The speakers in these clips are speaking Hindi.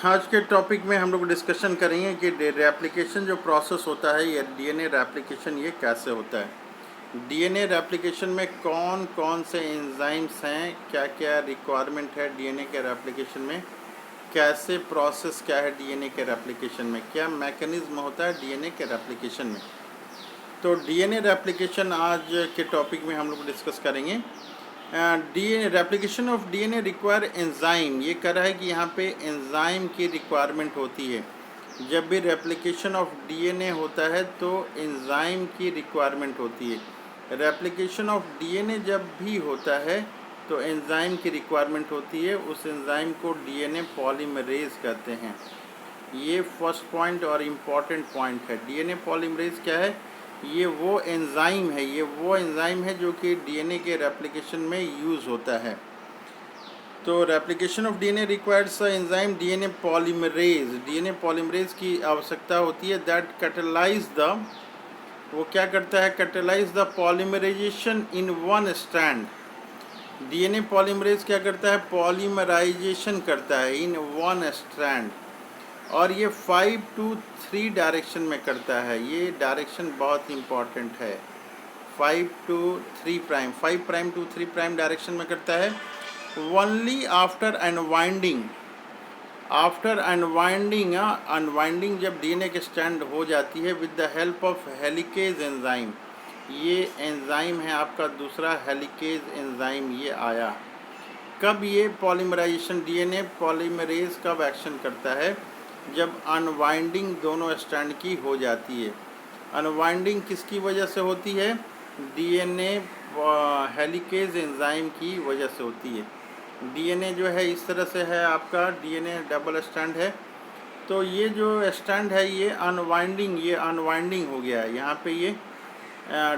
आज के टॉपिक में हम लोग डिस्कशन करेंगे कि रेप्लिकेशन जो प्रोसेस होता है, ये डीएनए रेप्लिकेशन ये कैसे होता है। डीएनए रेप्लिकेशन में कौन कौन से एंजाइम्स हैं, क्या क्या रिक्वायरमेंट है डीएनए के रेप्लिकेशन में, कैसे प्रोसेस क्या है डीएनए के रेप्लिकेशन में, क्या मैकेनिज्म होता है डीएनए के रेप्लिकेशन में। तो डीएनए रेप्लिकेशन आज के टॉपिक में हम लोग डिस्कस करेंगे। DNA replication of DNA require enzyme, ये कह रहा है कि यहाँ पे एंजाइम की रिक्वायरमेंट होती है। जब भी रेप्लिकेशन ऑफ डीएनए होता है तो एंजाइम की रिक्वायरमेंट होती है। रेप्लिकेशन ऑफ डीएनए जब भी होता है तो एंजाइम की रिक्वायरमेंट होती है। उस एंजाइम को डीएनए पॉलीमरेज कहते हैं। ये फर्स्ट पॉइंट और इम्पॉर्टेंट पॉइंट है। डीएनए पॉलीमरेज क्या है? ये वो एंजाइम है जो कि डीएनए के रेप्लिकेशन में यूज़ होता है। तो replication of DNA requires enzyme DNA polymerase. DNA polymerase की आवश्यकता होती है दैट कैटलाइज द, वो क्या करता है? Catalyse the polymerisation in one strand. DNA polymerase क्या करता है? पॉलीमराइजेशन करता है इन वन स्ट्रैंड, और ये 5 to 3 डायरेक्शन में करता है। ये डायरेक्शन बहुत इम्पॉर्टेंट है। 5 to 3 prime, 5 prime to 3 prime direction में करता है। Only after unwinding, after unwinding, unwinding जब डीएनए के स्ट्रैंड हो जाती है with the help of helicase enzyme. ये एंजाइम है आपका दूसरा हेलिकेज एंजाइम, ये आया। कब ये पॉलीमराइजेशन डीएनए पॉलीमरेज कब एक्शन करता है? जब अनवाइंडिंग दोनों स्ट्रैंड की हो जाती है। अनवाइंडिंग किसकी वजह से होती है? डीएनए हेलिकेज एंजाइम की वजह से होती है। डीएनए जो है इस तरह से है आपका, डीएनए डबल स्ट्रैंड है। तो ये जो स्ट्रैंड है ये अनवाइंडिंग हो गया है। यहाँ पे ये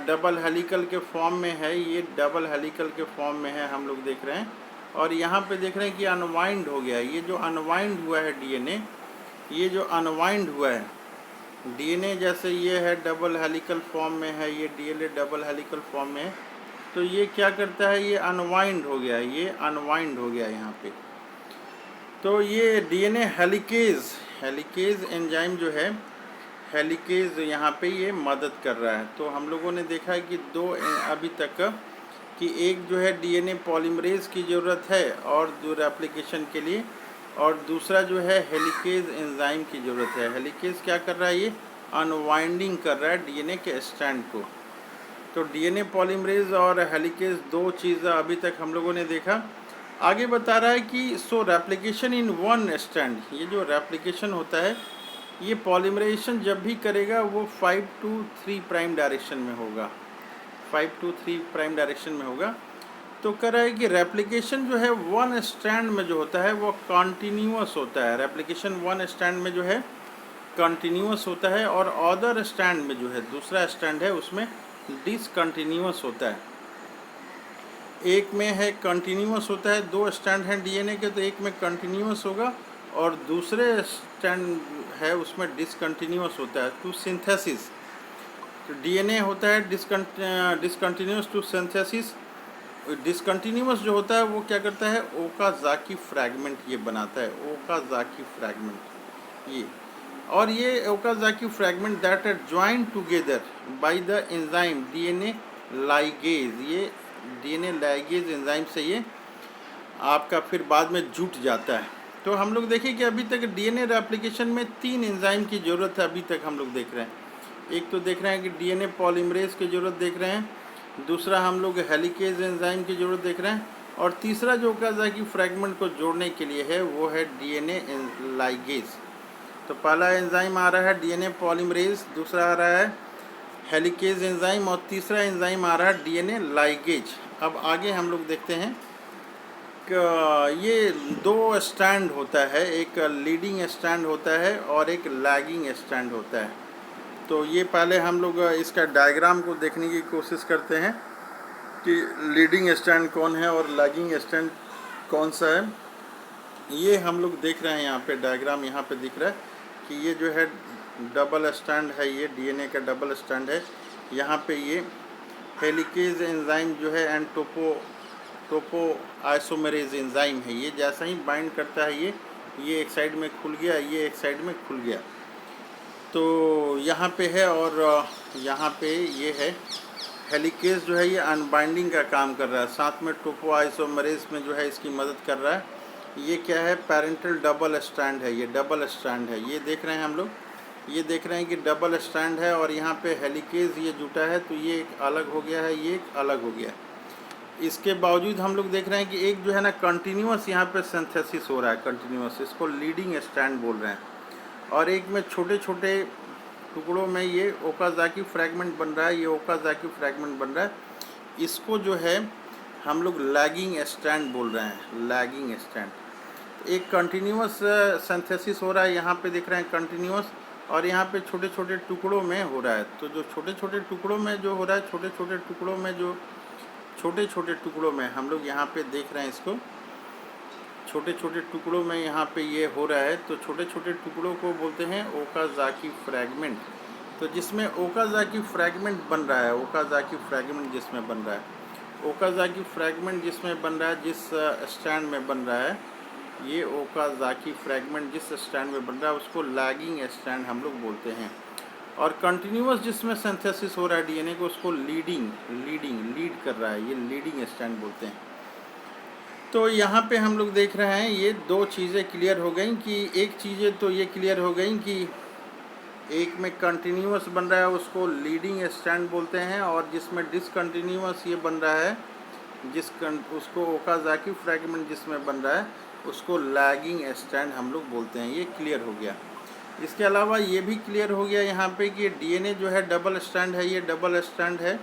डबल हेलिकल के फॉर्म में है, ये डबल हेलिकल के फॉर्म में है, हम लोग देख रहे हैं। और यहाँ पे देख रहे हैं कि अनवाइंड हो गया है। ये जो अनवाइंड हुआ है डीएनए, ये जो अनवाइंड हुआ है डीएनए, जैसे ये है डबल हेलिकल फॉर्म में है, ये डीएनए डबल हेलिकल फॉर्म में है। तो ये क्या करता है? ये अनवाइंड हो गया, ये अनवाइंड हो गया यहाँ पे। तो ये डीएनए हेलिकेज एंजाइम जो है, हेलिकेज यहाँ पे ये मदद कर रहा है। तो हम लोगों ने देखा है कि दो अभी तक कि एक जो है डीएनए पॉलीमरेज की ज़रूरत है और दो रेप्लिकेशन के लिए, और दूसरा जो है हेलिकेज एंजाइम की ज़रूरत है। हेलिकेज क्या कर रहा है? ये अनवाइंडिंग कर रहा है डीएनए के स्ट्रैंड को। तो डीएनए पॉलीमरेज और हेलिकेज दो चीज़ अभी तक हम लोगों ने देखा। आगे बता रहा है कि सो रेप्लिकेशन इन वन स्ट्रैंड, ये जो रेप्लिकेशन होता है ये पॉलीमराइजेशन जब भी करेगा वो 5 to 3 प्राइम डायरेक्शन में होगा, 5 to 3 प्राइम डायरेक्शन में होगा। तो कह रहा है कि रेप्लिकेशन जो है वन स्ट्रैंड में जो होता है वो कंटिन्यूअस होता है। रेप्लिकेशन वन स्ट्रैंड में जो है कंटिन्यूअस होता है, और अदर स्ट्रैंड में जो है दूसरा स्ट्रैंड है उसमें डिसकंटिन्यूअस होता है। एक में है कंटिन्यूअस होता है, दो स्ट्रैंड हैं डीएनए के, तो एक में कंटिन्यूअस होगा और दूसरे स्ट्रैंड है उसमें डिसकंटिन्यूअस होता है टू सिंथेसिस। तो डीएनए होता है डिसकंटिन्यूअस टू सिंथेसिस। डिसकंटिन्यूअस जो होता है वो क्या करता है? ओकाज़ाकी फ्रैगमेंट ये बनाता है, ओकाज़ाकी फ्रैगमेंट ये। और ये Okazaki fragment that are joined together by the enzyme DNA ligase, ये डीएनए लाइगेज एंजाइम से ये आपका फिर बाद में जुट जाता है। तो हम लोग देखें कि अभी तक डीएनए रेप्लिकेशन में 3 एंजाइम की ज़रूरत है, अभी तक हम लोग देख रहे हैं। एक तो देख रहे हैं कि डीएनए पॉलीमरेज की ज़रूरत देख रहे हैं, दूसरा हम लोग हेलिकेज एंजाइम की ज़रूरत देख रहे हैं, और तीसरा जो ओकाज़ाकी फ्रैगमेंट को जोड़ने के लिए है वो है डीएनए लाइगेज। तो पहला एंजाइम आ रहा है डीएनए पॉलीमरेज, दूसरा आ रहा है हेलिकेज एंजाइम, और तीसरा एंजाइम आ रहा है डीएनए लाइगेज। अब आगे हम लोग देखते हैं कि ये दो स्टैंड होता है, एक लीडिंग स्टैंड होता है और एक लैगिंग स्टैंड होता है। तो ये पहले हम लोग इसका डायग्राम को देखने की कोशिश करते हैं कि लीडिंग स्टैंड कौन है और लैगिंग स्टैंड कौन सा है। ये हम लोग देख रहे हैं यहाँ पे डायग्राम, यहाँ पे दिख रहा है कि ये जो है डबल स्टैंड है, ये डीएनए का डबल स्टैंड है। यहाँ पे ये हेलिकेज एंजाइम जो है एंड टोपो आइसोमेरेज एंजाइम है, ये जैसा ही बाइंड करता है ये ये एक साइड में खुल गया, ये एक साइड में खुल गया। तो यहाँ पे है और यहाँ पे ये है हेलिकेज जो है ये अनबाइंडिंग का काम कर रहा है, साथ में टोपोआइसोमरेज में जो है इसकी मदद कर रहा है। ये क्या है, पैरेंटल डबल स्ट्रैंड है, ये डबल स्ट्रैंड है, ये देख रहे हैं हम लोग, ये देख रहे हैं कि डबल स्ट्रैंड है और यहाँ पे हेलिकेज ये जुटा है, तो ये एक अलग हो गया है, ये एक अलग हो गया है। इसके बावजूद हम लोग देख रहे हैं कि एक जो है ना कंटिन्यूअस यहाँ पे सिंथेसिस हो रहा है, कंटिन्यूअस, इसको लीडिंग स्ट्रैंड बोल रहे हैं। और एक में छोटे छोटे टुकड़ों में ये ओकाज़ाकी फ्रैगमेंट बन रहा है, ये ओकाज़ाकी फ्रैगमेंट बन रहा है। इसको जो है हम लोग लैगिंग स्ट्रैंड बोल रहे हैं, लैगिंग स्ट्रैंड। एक कंटिन्यूअस सिंथेसिस हो रहा है, यहाँ पे देख रहे हैं कंटिन्यूअस, और यहाँ पे छोटे छोटे टुकड़ों में हो रहा है। तो जो छोटे छोटे टुकड़ों में जो हो रहा है, छोटे छोटे टुकड़ों में जो छोटे छोटे टुकड़ों में हम लोग यहाँ पे देख रहे हैं, इसको छोटे छोटे टुकड़ों में यहाँ पे ये हो रहा है। तो छोटे छोटे टुकड़ों को बोलते हैं ओकाज़ाकी फ्रैगमेंट। तो जिसमें ओकाज़ाकी फ्रैगमेंट बन रहा है, ओकाज़ाकी फ्रैगमेंट जिसमें बन रहा है, ओकाज़ाकी फ्रैगमेंट जिसमें बन रहा है, जिस स्टैंड में बन रहा है, ये ओकाज़ाकी फ्रैगमेंट जिस स्टैंड में बन रहा है उसको लैगिंग स्टैंड हम लोग बोलते हैं। और कंटिन्यूअस जिसमें सिंथेसिस हो रहा है डीएनए को, उसको लीड कर रहा है, ये लीडिंग स्टैंड बोलते हैं। तो यहाँ पे हम लोग देख रहे हैं ये दो चीज़ें क्लियर हो गई कि एक चीज़ें तो ये क्लियर हो गई कि एक में कंटिन्यूअस बन रहा है उसको लीडिंग स्टैंड बोलते हैं, और जिसमें डिसकंटिन्यूअस ये बन रहा है, उसको ओकाज़ाकी फ्रैगमेंट जिसमें बन रहा है उसको लैगिंग स्टैंड हम लोग बोलते हैं। ये क्लियर हो गया। इसके अलावा ये भी क्लियर हो गया यहाँ पे कि डीएनए जो है डबल स्टैंड है, ये डबल स्टैंड है।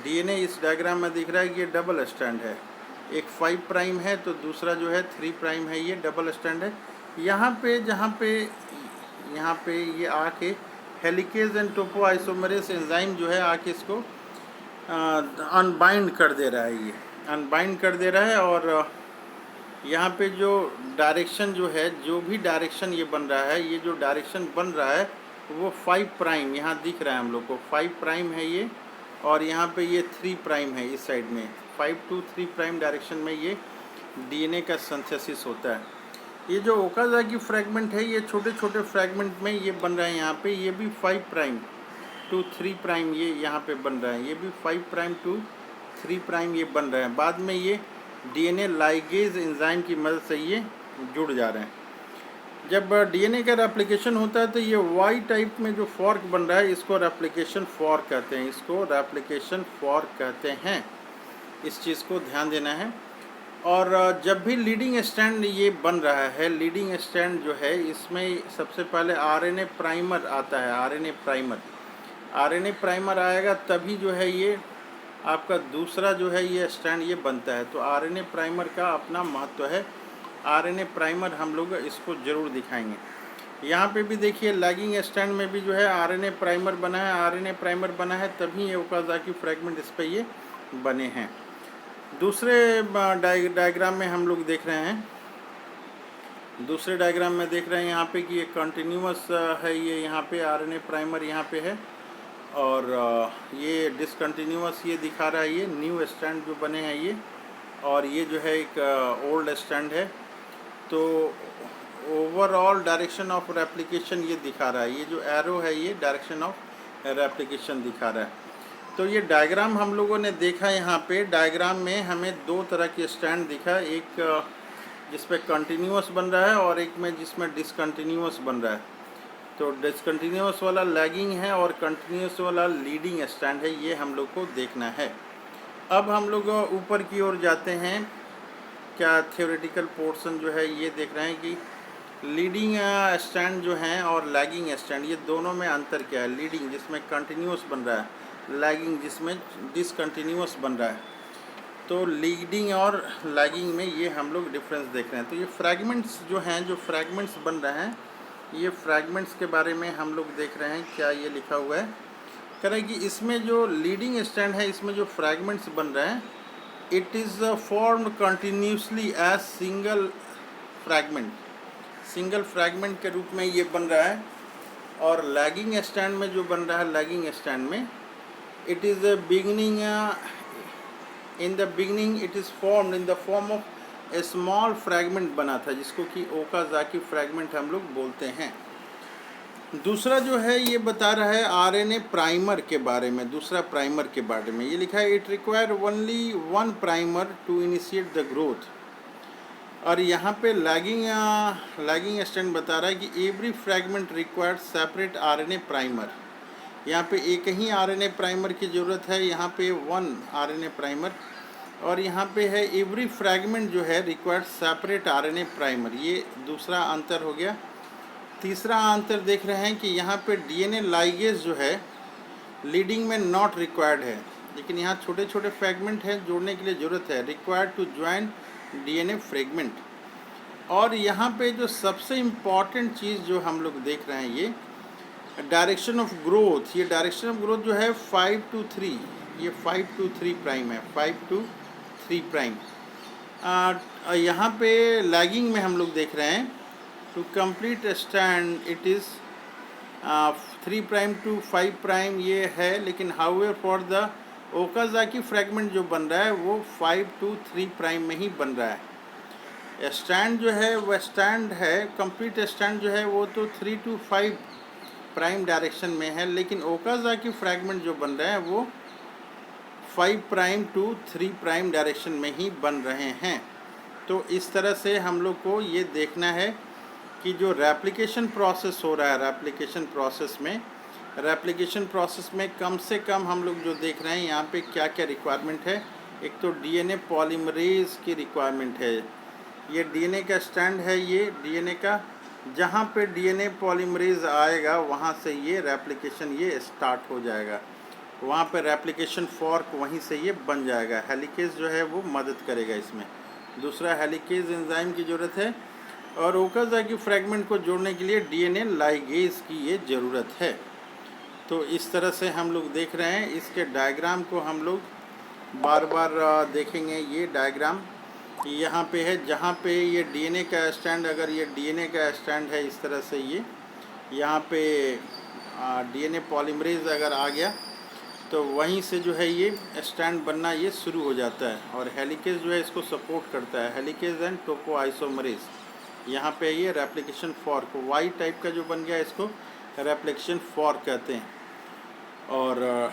डीएनए इस डायग्राम में दिख रहा है कि ये डबल स्टैंड है, एक 5 प्राइम है तो दूसरा जो है 3 प्राइम है, ये डबल स्टैंड है। यहाँ पे ये आके हेलिकेज एंड टोपोआइसोमरेज एंजाइम जो है आके इसको अनबाइंड कर दे रहा है, ये अनबाइंड कर दे रहा है। और यहाँ पे जो डायरेक्शन जो है, जो भी डायरेक्शन ये बन रहा है, ये जो डायरेक्शन बन रहा है वो 5 प्राइम यहाँ दिख रहा है हम लोग को, 5 प्राइम है ये, और यहाँ पे ये 3 प्राइम है इस साइड में, 5 to 3 प्राइम डायरेक्शन में ये डीएनए का सिंथेसिस होता है। ये जो ओकाज़ाकी फ्रैगमेंट है ये छोटे छोटे फ्रैगमेंट में ये बन रहा है यहाँ पे, ये भी 5 प्राइम to 3 प्राइम ये यहाँ पे बन रहा है, ये भी 5 प्राइम to 3 प्राइम ये बन रहा है। बाद में ये डीएनए लाइगेज एंजाइम की मदद से ये जुड़ जा रहे हैं। जब डीएनए का रेप्लिकेशन होता है तो ये वाई टाइप में जो फॉर्क बन रहा है इसको रेप्लिकेशन फॉर्क कहते हैं, इसको रेप्लिकेशन फॉर्क कहते हैं। इस चीज़ को ध्यान देना है। और जब भी लीडिंग स्टैंड ये बन रहा है, लीडिंग स्टैंड जो है इसमें सबसे पहले आरएनए प्राइमर आता है, आरएनए प्राइमर आएगा तभी जो है ये आपका दूसरा जो है ये स्टैंड ये बनता है। तो आरएनए प्राइमर का अपना महत्व है, आरएनए प्राइमर हम लोग इसको ज़रूर दिखाएंगे। यहाँ पे भी देखिए लैगिंग स्टैंड में भी जो है आरएनए प्राइमर बना है, आरएनए प्राइमर बना है तभी ये ओकाज़ाकी फ्रैगमेंट इस पर ये बने हैं। दूसरे डायग्राम में हम लोग देख रहे हैं, दूसरे डायग्राम में देख रहे हैं यहाँ पे कि ये कंटिन्यूअस है, ये यहाँ पे आरएनए प्राइमर यहाँ पे है, और ये डिसकंटिन्यूअस ये दिखा रहा है, ये न्यू स्टैंड जो बने हैं ये, और ये जो है एक ओल्ड स्टैंड है। तो ओवरऑल डायरेक्शन ऑफ रेप्लिकेशन ये दिखा रहा है, ये जो एरो है ये डायरेक्शन ऑफ रेप्लिकेशन दिखा रहा है। तो ये डायग्राम हम लोगों ने देखा, यहाँ पे डायग्राम में हमें दो तरह के स्टैंड दिखा, एक जिस पे कंटिन्यूअस बन रहा है और एक में जिसमें डिसकंटिन्यूअस बन रहा है। तो डिसकंटिन्यूअस वाला लैगिंग है और कंटिन्यूअस वाला लीडिंग स्टैंड है, ये हम लोग को देखना है। अब हम लोग ऊपर की ओर जाते हैं, क्या थ्योरेटिकल पोर्शन जो है ये देख रहे हैं कि लीडिंग स्टैंड जो हैं और लैगिंग स्टैंड ये दोनों में अंतर क्या है। लीडिंग जिसमें कंटिन्यूअस बन रहा है, लैगिंग जिसमें डिसकंटिन्यूअस बन रहा है। तो लीडिंग और लैगिंग में ये हम लोग डिफरेंस देख रहे हैं। तो ये फ्रैगमेंट्स जो हैं, जो फ्रैगमेंट्स बन रहे हैं, ये फ्रैगमेंट्स के बारे में हम लोग देख रहे हैं। क्या ये लिखा हुआ है, कह रहे हैं कि इसमें जो लीडिंग स्टैंड है इसमें जो फ्रैगमेंट्स बन रहे हैं, it is formed continuously as single fragment, single fragment के रूप में ये बन रहा है। और लैगिंग स्टैंड में जो बन रहा है, लैगिंग स्टैंड में it is a beginning in the beginning it is formed in the form of small fragment बना था जिसको कि ओकाज़ाकी फ्रैगमेंट हम लोग बोलते हैं। दूसरा जो है ये बता रहा है आरएनए प्राइमर के बारे में, दूसरा प्राइमर के बारे में ये लिखा है it require only one primer to initiate the growth. और यहाँ पे लैगिंग स्टैंड बता रहा है कि every fragment required separate RNA primer. यहाँ पे एक ही आरएनए प्राइमर की ज़रूरत है, यहाँ पे वन आरएनए प्राइमर। और यहाँ पे है एवरी फ्रैगमेंट जो है रिक्वायर्ड सेपरेट आरएनए प्राइमर, ये दूसरा अंतर हो गया। तीसरा अंतर देख रहे हैं कि यहाँ पे डीएनए लाइगेज जो है लीडिंग में नॉट रिक्वायर्ड है, लेकिन यहाँ छोटे छोटे फ्रैगमेंट हैं जोड़ने के लिए ज़रूरत है, required to join DNA fragment. और यहाँ पे जो सबसे इम्पॉर्टेंट चीज़ जो हम लोग देख रहे हैं ये डायरेक्शन ऑफ ग्रोथ, ये डायरेक्शन ऑफ ग्रोथ जो है 5 to 3, ये 5 to 3 प्राइम है, 5 to 3 प्राइम। यहाँ पे लैगिंग में हम लोग देख रहे हैं to complete stand it is 3 prime to 5 prime ये है, लेकिन however for the Okazaki fragment जो बन रहा है वो 5 to 3 प्राइम में ही बन रहा है। स्टैंड जो है वह स्टैंड है, कंप्लीट स्टैंड जो है वो तो 3 to 5 प्राइम डायरेक्शन में है, लेकिन ओकाज़ाकी फ्रैगमेंट जो बन रहे हैं वो 5 प्राइम to 3 प्राइम डायरेक्शन में ही बन रहे हैं। तो इस तरह से हम लोग को ये देखना है कि जो रेप्लिकेशन प्रोसेस हो रहा है, रेप्लिकेशन प्रोसेस में कम से कम हम लोग जो देख रहे हैं यहाँ पे क्या क्या रिक्वायरमेंट है। एक तो डीएनए पॉलीमरेज की रिक्वायरमेंट है, ये डीएनए का स्टैंड है, ये डीएनए का जहाँ पे डीएनए पॉलीमरेज आएगा वहाँ से ये रेप्लिकेशन ये स्टार्ट हो जाएगा, वहाँ पे रेप्लिकेशन फॉर्क वहीं से ये बन जाएगा। हेलिकेज जो है वो मदद करेगा इसमें। दूसरा हेलिकेज एंजाइम की ज़रूरत है और ओकाज़ाकी फ्रैगमेंट को जोड़ने के लिए डीएनए लाइगेज की ये ज़रूरत है। तो इस तरह से हम लोग देख रहे हैं, इसके डायग्राम को हम लोग बार बार देखेंगे। ये डायग्राम यहाँ पे है जहाँ पे ये डीएनए का स्टैंड, अगर ये डीएनए का स्टैंड है इस तरह से, ये यहाँ पे डीएनए पॉलीमरेज अगर आ गया तो वहीं से जो है ये स्टैंड बनना ये शुरू हो जाता है। और हेलिकेज जो है इसको सपोर्ट करता है, हेलिकेज एंड टोपोआइसोमरेज। यहाँ पे ये रेप्लिकेशन फॉर्क वाई टाइप का जो बन गया इसको रेप्लिकेशन फॉर्क कहते हैं। और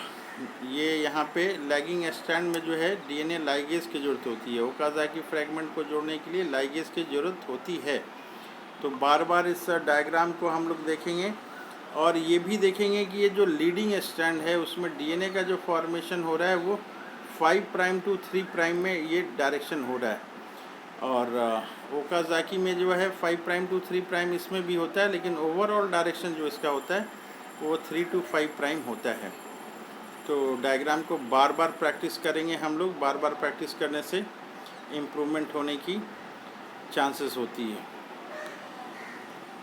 ये यहाँ पे लैगिंग स्टैंड में जो है डीएनए लाइगेज की ज़रूरत होती है, ओकाज़ाकी फ्रैगमेंट को जोड़ने के लिए लाइगेज की ज़रूरत होती है। तो बार बार इस डायग्राम को हम लोग देखेंगे और ये भी देखेंगे कि ये जो लीडिंग स्टैंड है उसमें डीएनए का जो फॉर्मेशन हो रहा है वो 5 प्राइम to 3 प्राइम में ये डायरेक्शन हो रहा है। और ओकाज़ाकी में जो है 5 प्राइम to 3 प्राइम इसमें भी होता है, लेकिन ओवरऑल डायरेक्शन जो इसका होता है वो 3 to 5 प्राइम होता है। तो डायग्राम को बार बार प्रैक्टिस करेंगे हम लोग, बार बार प्रैक्टिस करने से इम्प्रूवमेंट होने की चांसेस होती है।